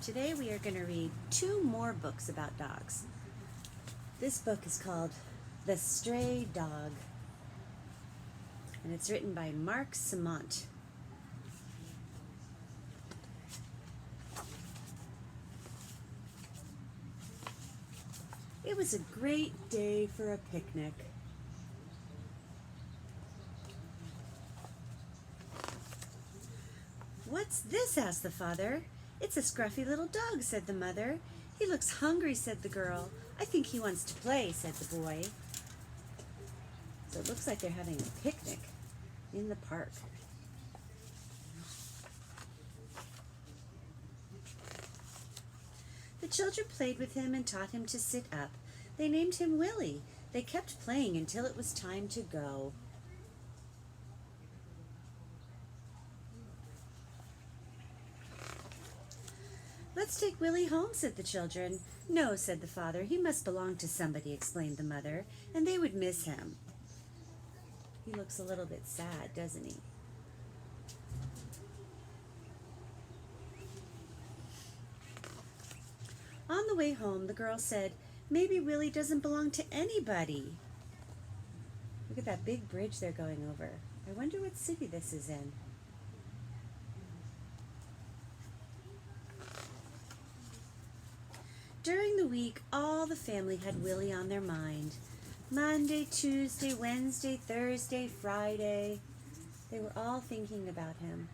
Today we are going to read two more books about dogs. This book is called The Stray Dog, and it's written by Mark Simont. It was a great day for a picnic. "What's this?" asked the father. "It's a scruffy little dog," said the mother. "He looks hungry," said the girl. "I think he wants to play," said the boy. So it looks like they're having a picnic in the park. The children played with him and taught him to sit up. They named him Willie. They kept playing until it was time to go. "Let's take Willie home," said the children. "No," said the father. "He must belong to somebody," explained the mother, "and they would miss him." He looks a little bit sad, doesn't he? On the way home, the girl said, "Maybe Willie doesn't belong to anybody." Look at that big bridge they're going over. I wonder what city this is in. During the week, all the family had Willie on their mind. Monday, Tuesday, Wednesday, Thursday, Friday. They were all thinking about him.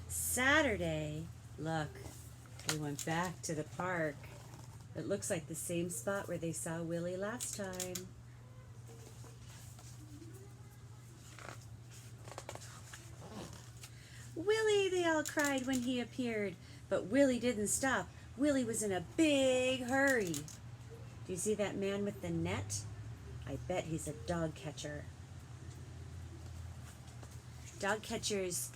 Saturday, look, they went back to the park. It looks like the same spot where they saw Willie last time. "Willie!" they all cried when he appeared. But Willie didn't stop. Willie was in a big hurry. Do you see that man with the net? I bet he's a dog catcher. Dog catchers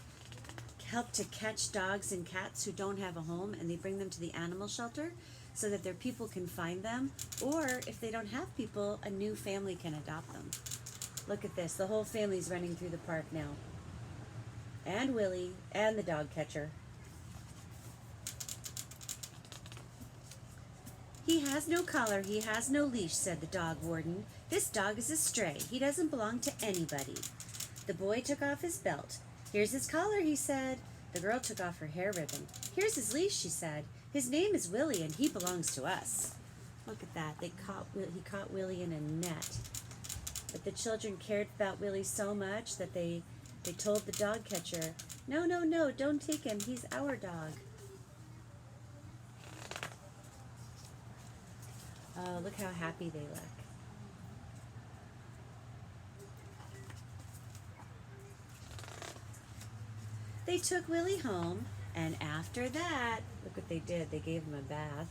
help to catch dogs and cats who don't have a home, and they bring them to the animal shelter so that their people can find them, or if they don't have people, a new family can adopt them. Look at this. The whole family's running through the park now. And Willie and the dog catcher. "He has no collar, he has no leash," said the dog warden. "This dog is a stray. He doesn't belong to anybody." The boy took off his belt. "Here's his collar," he said. The girl took off her hair ribbon. "Here's his leash," she said. "His name is Willie, and he belongs to us." Look at that. He caught Willie in a net. But the children cared about Willie so much that they told the dog catcher, "No, no, no, don't take him. He's our dog." Oh, look how happy they look. They took Willie home, and after that, look what they did. They gave him a bath.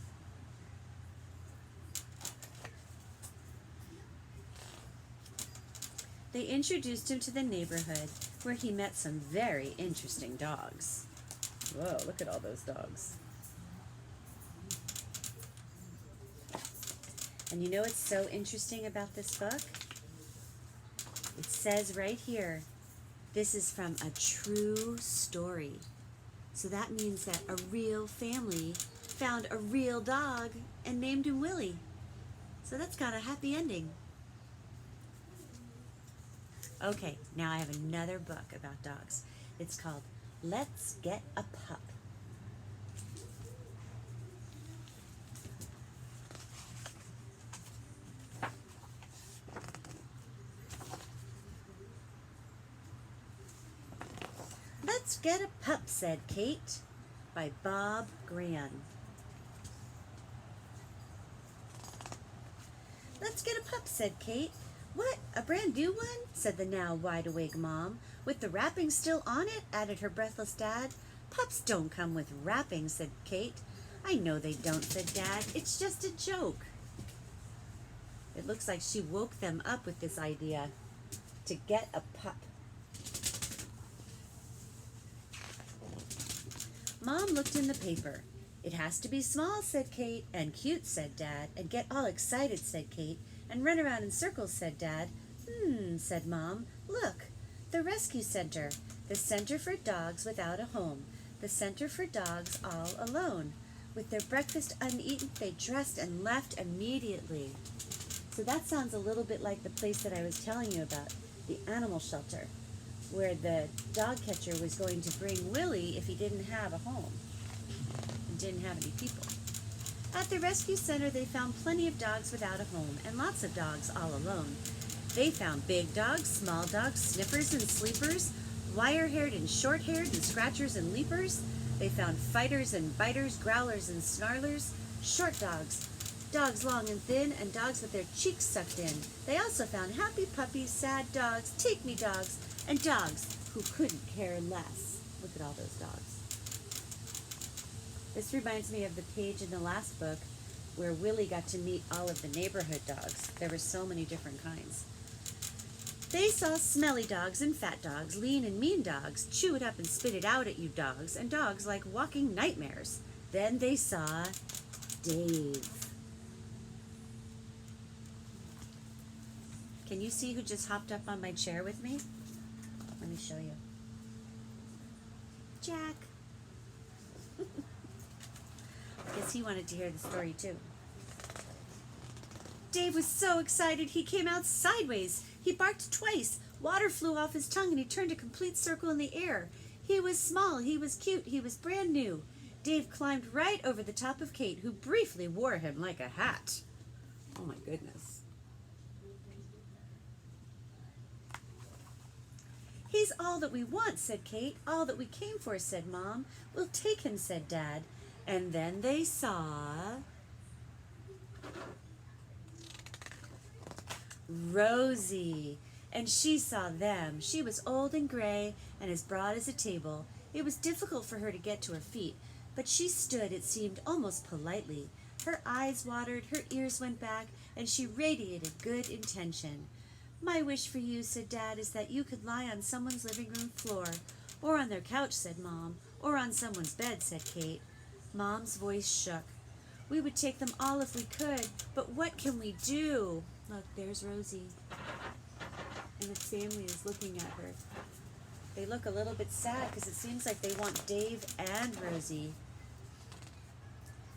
They introduced him to the neighborhood, where he met some very interesting dogs. Whoa, look at all those dogs. And you know what's so interesting about this book? It says right here, this is from a true story. So that means that a real family found a real dog and named him Willie. So that's got a happy ending. Okay, now I have another book about dogs. It's called Let's Get a Pup. "Let's Get a Pup," said Kate, by Bob Gran. "Let's get a pup," said Kate. "What, a brand new one?" said the now wide-awake mom. "With the wrapping still on it?" added her breathless dad. "Pups don't come with wrapping," said Kate. "I know they don't," said Dad. "It's just a joke." It looks like she woke them up with this idea to get a pup. Mom looked in the paper. "It has to be small," said Kate. "And cute," said Dad. "And get all excited," said Kate. "And run around in circles," said Dad. Said Mom. "Look, the rescue center, the center for dogs without a home, the center for dogs all alone. With their breakfast uneaten, they dressed and left immediately. So that sounds a little bit like the place that I was telling you about, the animal shelter, where the dog catcher was going to bring Willie if he didn't have a home and didn't have any people. At the rescue center, they found plenty of dogs without a home and lots of dogs all alone. They found big dogs, small dogs, sniffers and sleepers, wire-haired and short-haired and scratchers and leapers. They found fighters and biters, growlers and snarlers, short dogs, dogs long and thin, and dogs with their cheeks sucked in. They also found happy puppies, sad dogs, take-me dogs, and dogs who couldn't care less. Look at all those dogs. This reminds me of the page in the last book where Willie got to meet all of the neighborhood dogs. There were so many different kinds. They saw smelly dogs and fat dogs, lean and mean dogs, chew it up and spit it out at you dogs, and dogs like walking nightmares. Then they saw Dave. Can you see who just hopped up on my chair with me? Let me show you. Jack. I guess he wanted to hear the story too. Dave was so excited he came out sideways. He barked twice. Water flew off his tongue and he turned a complete circle in the air. He was small, he was cute, he was brand new. Dave climbed right over the top of Kate, who briefly wore him like a hat. Oh my goodness. He's all that we want, said Kate. All that we came for, said Mom. We'll take him, said Dad. And then they saw Rosie, and she saw them. She was old and gray and as broad as a table. It was difficult for her to get to her feet, but she stood, it seemed, almost politely. Her eyes watered, her ears went back, and she radiated good intention. My wish for you, said Dad, is that you could lie on someone's living room floor, or on their couch, said Mom, or on someone's bed, said Kate. Mom's voice shook. We would take them all if we could, but what can we do? Look, there's Rosie, and the family is looking at her. They look a little bit sad because it seems like they want Dave and Rosie.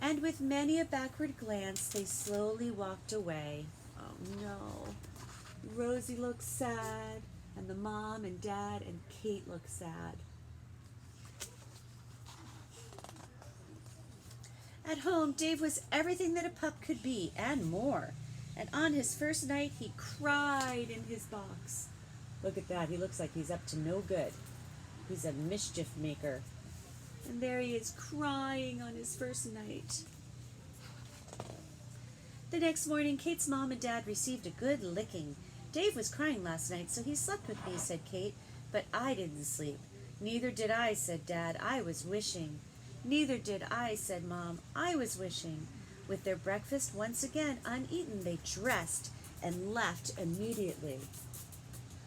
And with many a backward glance, they slowly walked away. Oh no. Rosie looks sad, and the Mom and Dad and Kate look sad. At home, Dave was everything that a pup could be, and more. And on his first night, he cried in his box. Look at that, he looks like he's up to no good. He's a mischief maker. And there he is, crying on his first night. The next morning, Kate's Mom and Dad received a good licking. Dave was crying last night, so he slept with me, said Kate. But I didn't sleep. Neither did I, said Dad. I was wishing. Neither did I, said Mom. I was wishing. With their breakfast once again uneaten, they dressed and left immediately.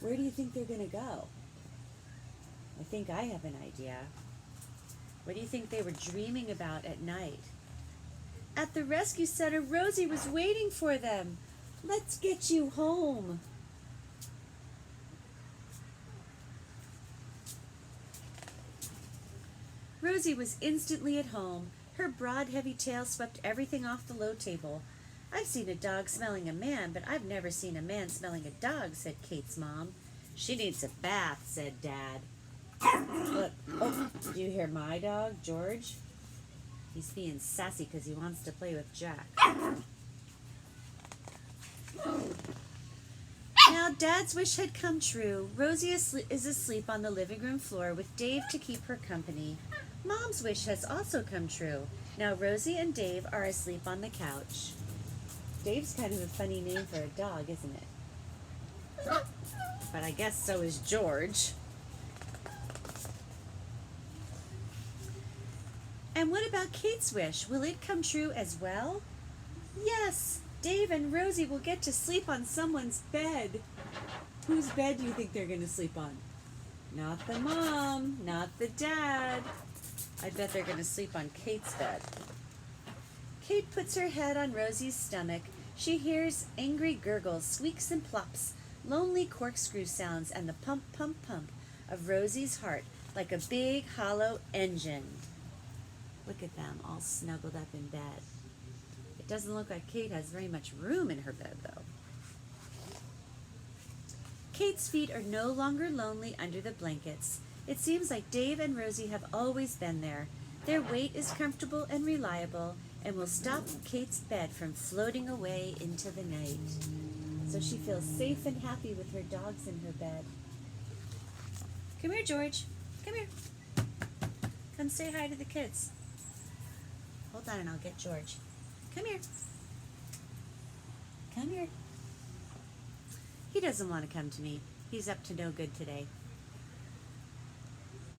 Where do you think they're going to go? I think I have an idea. What do you think they were dreaming about at night? At the rescue center, Rosie was waiting for them. Let's get you home. Rosie was instantly at home. Her broad, heavy tail swept everything off the low table. I've seen a dog smelling a man, but I've never seen a man smelling a dog, said Kate's Mom. She needs a bath, said Dad. Look, oh, do you hear my dog, George? He's being sassy because he wants to play with Jack. Now Dad's wish had come true. Rosie is asleep on the living room floor with Dave to keep her company. Mom's wish has also come true. Now Rosie and Dave are asleep on the couch. Dave's kind of a funny name for a dog, isn't it? But I guess so is George. And what about Kate's wish? Will it come true as well? Yes, Dave and Rosie will get to sleep on someone's bed. Whose bed do you think they're going to sleep on? Not the Mom, not the Dad. I bet they're going to sleep on Kate's bed. Kate puts her head on Rosie's stomach. She hears angry gurgles, squeaks, and plops. lonely corkscrew sounds and the pump, pump, pump of Rosie's heart like a big hollow engine. Look at them all snuggled up in bed. It doesn't look like Kate has very much room in her bed, though. Kate's feet are no longer lonely under the blankets. It seems like Dave and Rosie have always been there. Their weight is comfortable and reliable and will stop Kate's bed from floating away into the night. So she feels safe and happy with her dogs in her bed. Come here, George. Come here. Come say hi to the kids. Hold on and I'll get George. Come here. Come here. He doesn't want to come to me. He's up to no good today.